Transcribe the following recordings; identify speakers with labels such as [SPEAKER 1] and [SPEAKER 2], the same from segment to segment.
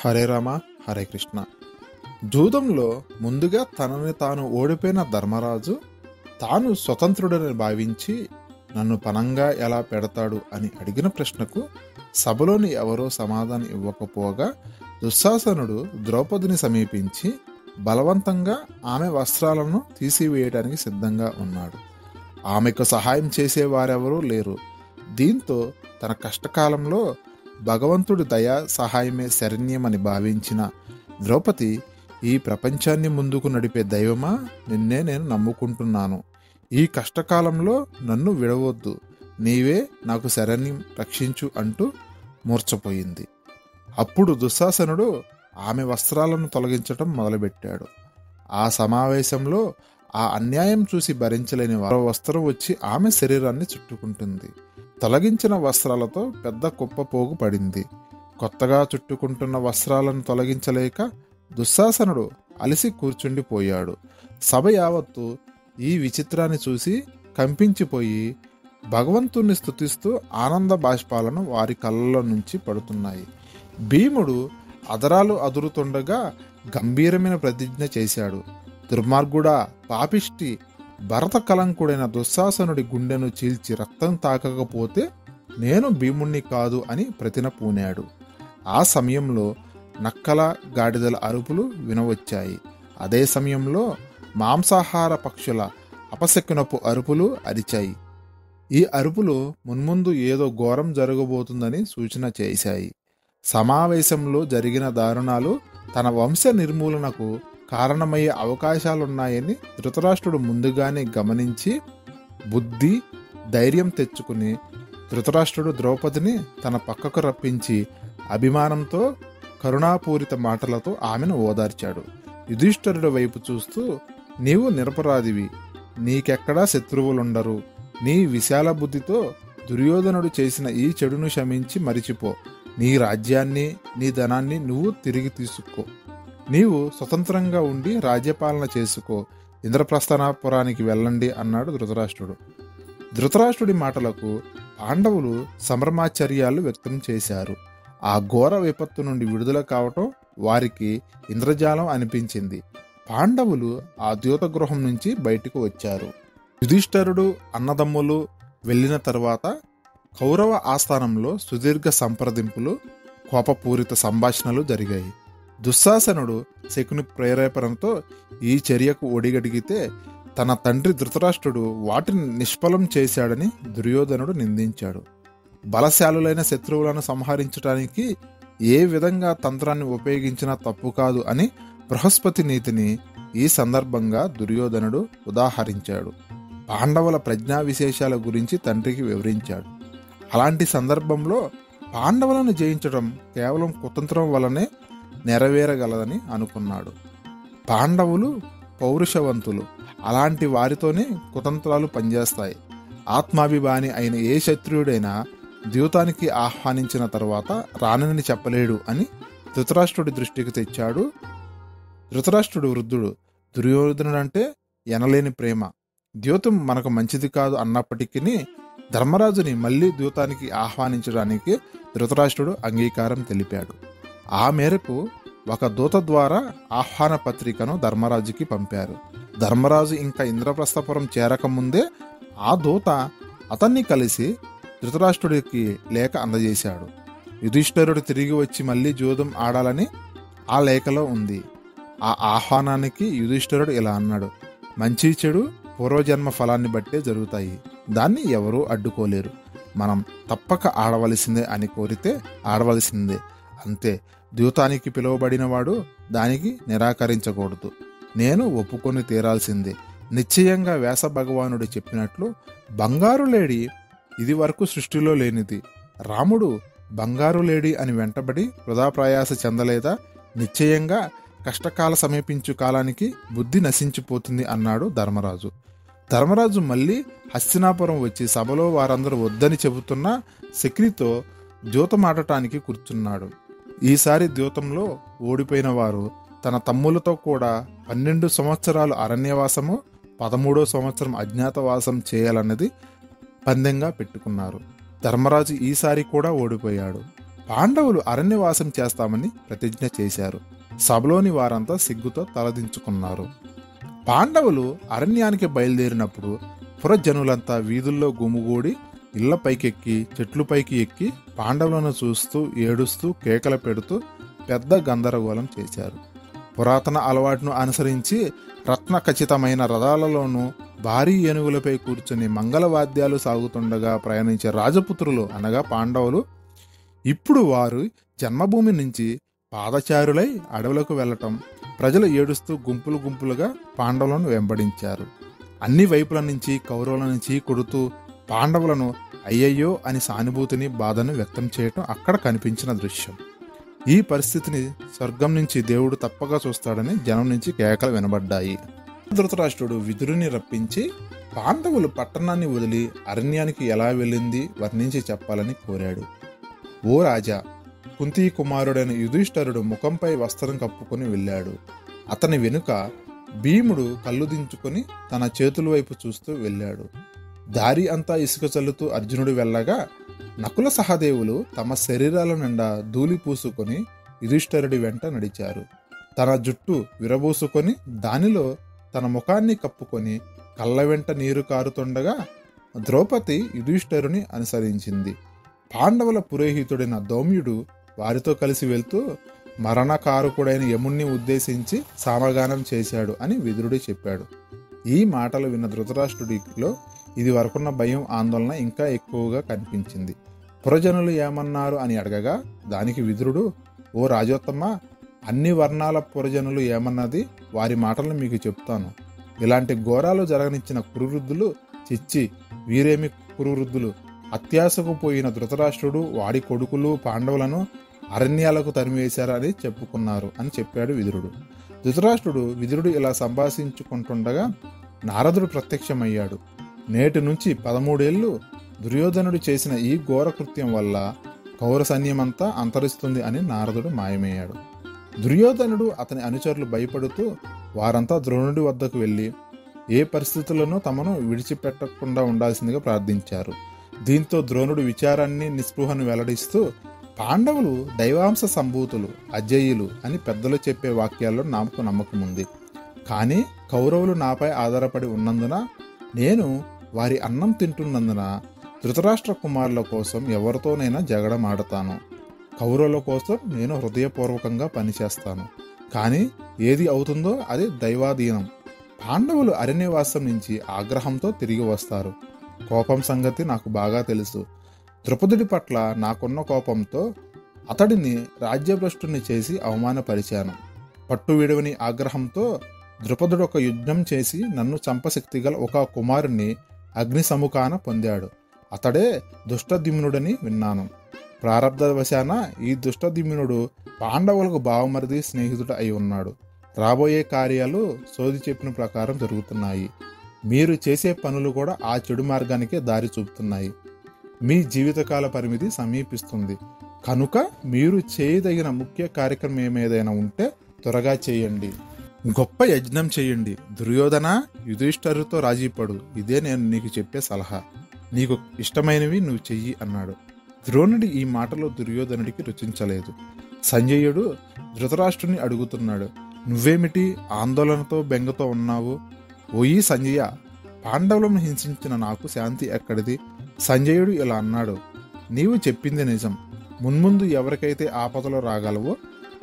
[SPEAKER 1] హరే రామ హరే కృష్ణ. జూదంలో ముందుగా తనని తాను ఓడిపోయిన ధర్మరాజు తాను స్వతంత్రుడని భావించి నన్ను పనంగా ఎలా పెడతాడు అని అడిగిన ప్రశ్నకు సభలోని ఎవరో సమాధానం ఇవ్వకపోగా దుశ్శాసనుడు ద్రౌపదిని సమీపించి బలవంతంగా ఆమె వస్త్రాలను తీసివేయడానికి సిద్ధంగా ఉన్నాడు. ఆమెకు సహాయం చేసేవారెవరూ లేరు. దీంతో తన కష్టకాలంలో భగవంతుడి దయా సహాయమే శరణ్యమని భావించిన ద్రౌపది, ఈ ప్రపంచాన్ని ముందుకు నడిపే దైవమా, నిన్నే నేను నమ్ముకుంటున్నాను. ఈ కష్టకాలంలో నన్ను విడవద్దు, నీవే నాకు శరణ్యం, రక్షించు అంటూ మూర్ఛపోయింది. అప్పుడు దుశ్శాసనుడు ఆమె వస్త్రాలను తొలగించటం మొదలుపెట్టాడు. ఆ సమావేశంలో ఆ అన్యాయం చూసి భరించలేని మరో వస్త్రం వచ్చి ఆమె శరీరాన్ని చుట్టుకుంటుంది. తొలగించిన వస్త్రాలతో పెద్ద కుప్పపోగు పడింది. కొత్తగా చుట్టుకుంటున్న వస్త్రాలను తొలగించలేక దుశ్శాసనుడు అలసి కూర్చుండిపోయాడు. సభ యావత్తు ఈ విచిత్రాన్ని చూసి కంపించిపోయి భగవంతుణ్ణి స్తుతిస్తూ ఆనంద బాష్పాలను వారి కళ్ళలో నుంచి పడుతున్నాయి. భీముడు అదరాలు అదురుతుండగా గంభీరమైన ప్రతిజ్ఞ చేశాడు. దుర్మార్గుడా, పాపిష్టి, భరత కలంకుడైన దుశ్శాసనుడి గుండెను చీల్చి రక్తం తాకకపోతే నేను భీముణ్ణి కాదు అని ప్రతిన పూనాడు. ఆ సమయంలో నక్కల, గాడిదల అరుపులు వినవచ్చాయి. అదే సమయంలో మాంసాహార పక్షుల అపశకునపు అరుపులు అరిచాయి. ఈ అరుపులు మున్ముందు ఏదో ఘోరం జరగబోతుందని సూచన చేశాయి. సమావేశంలో జరిగిన దారుణాలు తన వంశ నిర్మూలనకు కారణమయ్యే అవకాశాలున్నాయని ధృతరాష్ట్రుడు ముందుగానే గమనించి బుద్ధి, ధైర్యం తెచ్చుకుని ధృతరాష్ట్రుడు ద్రౌపదిని తన పక్కకు రప్పించి అభిమానంతో, కరుణాపూరిత మాటలతో ఆమెను ఓదార్చాడు. యుధిష్ఠిరుడి వైపు చూస్తూ, నీవు నిరపరాధివి, నీకెక్కడా శత్రువులుండరు. నీ విశాల బుద్ధితో దుర్యోధనుడు చేసిన ఈ చెడును క్షమించి మరిచిపో. నీ రాజ్యాన్ని, నీ ధనాన్ని నువ్వు తిరిగి తీసుకో. నీవు స్వతంత్రంగా ఉండి రాజ్యపాలన చేసుకో. ఇంద్రప్రస్థనాపురానికి వెళ్ళండి అన్నాడు ధృతరాష్ట్రుడు. ధృతరాష్ట్రుడి మాటలకు పాండవులు సంభ్రమాచర్యాలు వ్యక్తం చేశారు. ఆ ఘోర విపత్తు నుండి విడుదల కావటం వారికి ఇంద్రజాలం అనిపించింది. పాండవులు ఆ ద్యూతగృహం నుంచి బయటకు వచ్చారు. యుధిష్ఠిరుడు, అన్నదమ్ములు వెళ్ళిన తర్వాత కౌరవ ఆస్థానంలో సుదీర్ఘ సంప్రదింపులు, కోపపూరిత సంభాషణలు జరిగాయి. దుశ్శాసనుడు శకుని ప్రేరేపణతో ఈ చర్యకు ఒడిగడిగితే తన తండ్రి ధృతరాష్ట్రుడు వాటిని నిష్ఫలం చేశాడని దుర్యోధనుడు నిందించాడు. బలశాలులైన శత్రువులను సంహరించడానికి ఏ విధంగా తంత్రాన్ని ఉపయోగించినా తప్పు కాదు అని బృహస్పతి నీతిని ఈ సందర్భంగా దుర్యోధనుడు ఉదాహరించాడు. పాండవుల ప్రజ్ఞా విశేషాల గురించి తండ్రికి వివరించాడు. అలాంటి సందర్భంలో పాండవులను జయించడం కేవలం కుతంత్రం వల్లనే నెరవేరగలదని అనుకున్నాడు. పాండవులు పౌరుషవంతులు, అలాంటి వారితోనే కుతంత్రాలు పనిచేస్తాయి. ఆత్మాభిమాని అయిన ఏ శత్రువుడైనా ద్యూతానికి ఆహ్వానించిన తర్వాత రానని చెప్పలేడు అని ధృతరాష్ట్రుడి దృష్టికి తెచ్చాడు. ధృతరాష్ట్రుడు వృద్ధుడు. దుర్యోధనుడంటే ఎనలేని ప్రేమ. ద్యూతం మనకు మంచిది కాదు అన్నప్పటికీ ధర్మరాజుని మళ్ళీ ద్యూతానికి ఆహ్వానించడానికి ధృతరాష్ట్రుడు అంగీకారం తెలిపాడు. ఆ మేరకు ఒక దూత ద్వారా ఆహ్వాన పత్రికను ధర్మరాజుకి పంపారు. ధర్మరాజు ఇంకా ఇంద్రప్రస్థపురం చేరకముందే ఆ దూత అతన్ని కలిసి ధృతరాష్ట్రుడికి లేఖ అందజేశాడు. యుధిష్ఠిరుడు తిరిగి వచ్చి మళ్ళీ జూదం ఆడాలని ఆ లేఖలో ఉంది. ఆ ఆహ్వానానికి యుధిష్ఠిరుడు ఇలా అన్నాడు: మంచి చెడు పూర్వజన్మ ఫలాన్ని బట్టే జరుగుతాయి, దాన్ని ఎవరూ అడ్డుకోలేరు. మనం తప్పక ఆడవలసిందే అని కోరితే ఆడవలసిందే, అంతే. ద్యూతానికి పిలువబడినవాడు దానికి నిరాకరించకూడదు. నేను ఒప్పుకొని తీరాల్సిందే. నిశ్చయంగా వ్యాస భగవానుడు చెప్పినట్లు బంగారు లేడి ఇది వరకు సృష్టిలో లేనిది. రాముడు బంగారు లేడి అని వెంటబడి వృధా ప్రయాస చెందలేదా? నిశ్చయంగా కష్టకాల సమీపించు కాలానికి బుద్ధి నశించిపోతుంది అన్నాడు ధర్మరాజు. ధర్మరాజు మళ్ళీ హస్తినాపురం వచ్చి సభలో వారందరూ వద్దని చెబుతున్నా శకునితో ద్యూతమాడటానికి కూర్చున్నాడు. ఈసారి ద్యూతంలో ఓడిపోయిన వారు తన తమ్ములతో కూడా 12 సంవత్సరాలు అరణ్యవాసము, 13వ సంవత్సరం అజ్ఞాతవాసం చేయాలన్నది పందెంగా పెట్టుకున్నారు. ధర్మరాజు ఈసారి కూడా ఓడిపోయాడు. పాండవులు అరణ్యవాసం చేస్తామని ప్రతిజ్ఞ చేశారు. సభలోని వారంతా సిగ్గుతో తలదించుకున్నారు. పాండవులు అరణ్యానికి బయలుదేరినప్పుడు పురజనులంతా వీధుల్లో గుమిగూడి ఇళ్ల పైకెక్కి చెట్లు పైకి ఎక్కి పాండవులను చూస్తూ ఏడుస్తూ కేకలు పెడుతూ పెద్ద గందరగోళం చేశారు. పురాతన అలవాటును అనుసరించి రత్న ఖచ్చితమైన రథాలలోనూ భారీ ఏనుగులపై కూర్చుని మంగళవాద్యాలు సాగుతుండగా ప్రయాణించే రాజపుత్రులు అనగా పాండవులు ఇప్పుడు వారు జన్మభూమి నుంచి పాదచారులై అడవులకు వెళ్లటం, ప్రజలు ఏడుస్తూ గుంపులు గుంపులుగా పాండవులను వెంబడించారు. అన్ని వైపుల నుంచి కౌరవుల నుంచి కొడుతూ పాండవులను అయ్యయ్యో అని సానుభూతిని బాధను వ్యక్తం చేయటం అక్కడ కనిపించిన దృశ్యం. ఈ పరిస్థితిని స్వర్గం నుంచి దేవుడు తప్పగా చూస్తాడని జనం నుంచి కేకలు వినబడ్డాయి. ధృతరాష్ట్రుడు విదురుని రప్పించి పాండవులు పట్టణాన్ని వదిలి అరణ్యానికి ఎలా వెళ్ళింది వర్ణించి చెప్పాలని కోరాడు. ఓ రాజా, కుంతీ కుమారుడైన యుధిష్ఠరుడు ముఖంపై వస్త్రం కప్పుకొని వెళ్ళాడు. అతని వెనుక భీముడు కళ్ళు దించుకొని తన చేతుల వైపు చూస్తూ వెళ్ళాడు. దారి అంతా ఇసుక చల్లుతూ అర్జునుడు వెళ్ళగా నకుల సహదేవులు తమ శరీరాల నిండా ధూళి పూసుకొని యుధిష్ఠరుడి వెంట నడిచారు. తన జుట్టు విరబూసుకొని దానిలో తన ముఖాన్ని కప్పుకొని కళ్ళ వెంట నీరు కారుతుండగా ద్రౌపది యుధిష్ఠరుని అనుసరించింది. పాండవుల పురోహితుడైన దౌమ్యుడు వారితో కలిసి వెళ్తూ మరణకారకుడైన యముణ్ణి ఉద్దేశించి సామగానం చేశాడు అని విదురుడు చెప్పాడు. ఈ మాటలు విన్న ధృతరాష్ట్రుడిలో ఇది వరకున్న భయం ఆందోళన ఇంకా ఎక్కువగా కనిపించింది. పురజనులు ఏమన్నారు అని అడగగా దానికి విదురుడు, ఓ రాజోత్తమ, అన్ని వర్ణాల పురజనులు ఏమన్నది వారి మాటలను మీకు చెప్తాను. ఇలాంటి ఘోరాలు జరగనిచ్చిన కురువృద్ధులు చిచ్చి వీరేమి కురువృద్ధులు, అత్యాశకు పోయిన ధృతరాష్ట్రుడు వాడి కొడుకులు పాండవులను అరణ్యాలకు తరిమివేశారని చెప్పుకున్నారు అని చెప్పాడు విదురుడు. ధృతరాష్ట్రుడు విదురుడు ఇలా సంభాషించుకుంటుండగా నారదుడు ప్రత్యక్షమయ్యాడు. నేటి నుంచి 13 ఏళ్ళు దుర్యోధనుడు చేసిన ఈ ఘోర కృత్యం వల్ల కౌర సైన్యమంతా అంతరిస్తుంది అని నారదుడు మాయమయ్యాడు. దుర్యోధనుడు అతని అనుచరులు భయపడుతూ వారంతా ద్రోణుడి వద్దకు వెళ్ళి ఏ పరిస్థితుల్లోనూ తమను విడిచిపెట్టకుండా ఉండాల్సిందిగా ప్రార్థించారు. దీంతో ద్రోణుడు విచారాన్ని నిస్పృహను వెల్లడిస్తూ పాండవులు దైవాంశ సంభూతులు అజేయులు అని పెద్దలు చెప్పే వాక్యాల్లో నాకు నమ్మకం ఉంది. కానీ కౌరవులు నాపై ఆధారపడి ఉన్నందున, నేను వారి అన్నం తింటున్నందున ధృతరాష్ట్ర కుమారుల కోసం ఎవరితోనైనా జగడమాడతాను. కౌరవుల కోసం నేను హృదయపూర్వకంగా పనిచేస్తాను. కానీ ఏది అవుతుందో అది దైవాధీనం. పాండవులు అరణ్యవాసం నుంచి ఆగ్రహంతో తిరిగి వస్తారు. కోపం సంగతి నాకు బాగా తెలుసు. ద్రుపదుడి పట్ల నాకున్న కోపంతో అతడిని రాజ్యభ్రష్టుని చేసి అవమానపరిచాను. పట్టు విడవని ఆగ్రహంతో ద్రుపదుడు ఒక యుద్ధం చేసి నన్ను చంపశక్తిగల ఒక కుమారుణ్ణి అగ్ని సముఖాన పొందాడు. అతడే దుష్టద్యుమ్నుడని విన్నాను. ప్రారబ్ధవశాన ఈ దుష్టద్యుమ్నుడు పాండవులకు బావమరిది స్నేహితుడు అయి ఉన్నాడు. రాబోయే కార్యాలు సోది చెప్పిన ప్రకారం జరుగుతున్నాయి. మీరు చేసే పనులు కూడా ఆ చెడు మార్గానికే దారి చూపుతున్నాయి. మీ జీవితకాల పరిమితి సమీపిస్తుంది కనుక మీరు చేయదగిన ముఖ్య కార్యక్రమం ఏదైనా ఉంటే త్వరగా చేయండి. గొప్ప యజ్ఞం చేయండి. దుర్యోధన, యుధిష్ఠరుతో రాజీపడు. ఇదే నేను నీకు చెప్పే సలహా. నీకు ఇష్టమైనవి నువ్వు చెయ్యి అన్నాడు. ద్రోణుడి ఈ మాటలో దుర్యోధనుడికి రుచించలేదు. సంజయుడు ధృతరాష్ట్రుని అడుగుతున్నాడు, నువ్వేమిటి ఆందోళనతో బెంగతో ఉన్నావు? ఓయి సంజయ, పాండవులను హింసించిన నాకు శాంతి ఎక్కడిది? సంజయుడు ఇలా అన్నాడు, నీవు చెప్పింది నిజం. మున్ముందు ఎవరికైతే ఆపదలు రాగలవో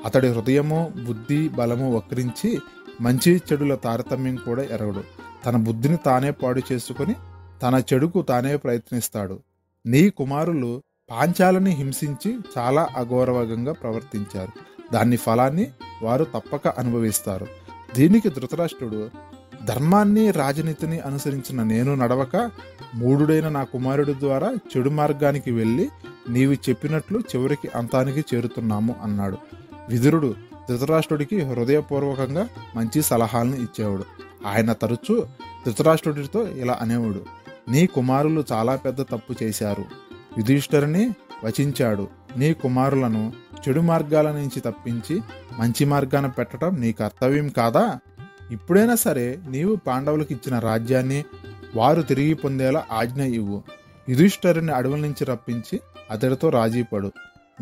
[SPEAKER 1] అతడి హృదయము బుద్ధి బలము వక్రించి మంచి చెడుల తారతమ్యం కూడా ఎరగడు. తన బుద్ధిని తానే పాడు చేసుకుని తన చెడుకు తానే ప్రయత్నిస్తాడు. నీ కుమారులు పాంచాలని హింసించి చాలా అగౌరవంగా ప్రవర్తించారు. దాని ఫలాన్ని వారు తప్పక అనుభవిస్తారు. దీనికి ధృతరాష్ట్రుడు, ధర్మాన్ని రాజనీతిని అనుసరించిన నేను నడవక మూఢుడైన నా కుమారుడి ద్వారా చెడు మార్గానికి వెళ్ళి నీవు చెప్పినట్లు చివరికి అంతానికి చేరుతున్నాము అన్నాడు. విదురుడు ధృతరాష్ట్రుడికి హృదయపూర్వకంగా మంచి సలహాలను ఇచ్చేవాడు. ఆయన తరచూ ధృతరాష్ట్రుడితో ఇలా అనేవాడు, నీ కుమారులు చాలా పెద్ద తప్పు చేశారు. యుధిష్ఠిరుని వచించాడు. నీ కుమారులను చెడు మార్గాల నుంచి తప్పించి మంచి మార్గాన పెట్టడం నీ కర్తవ్యం కాదా? ఇప్పుడైనా సరే నీవు పాండవులకు ఇచ్చిన రాజ్యాన్ని వారు తిరిగి పొందేలా ఆజ్ఞ ఇవ్వు. యుధిష్ఠిరుని అడవుల నుంచి రప్పించి అతడితో రాజీపడు.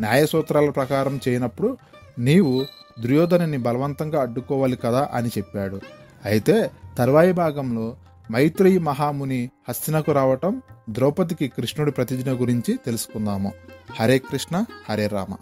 [SPEAKER 1] న్యాయ సూత్రాల ప్రకారం చేయనప్పుడు నీవు దుర్యోధనుని బలవంతంగా అడ్డుకోవాలి కదా అని చెప్పాడు. అయితే తర్వాయి భాగంలో మైత్రేయి మహాముని హస్తినకు రావటం, ద్రౌపదికి కృష్ణుడి ప్రతిజ్ఞ గురించి తెలుసుకుందాము. హరే కృష్ణ, హరే రామ.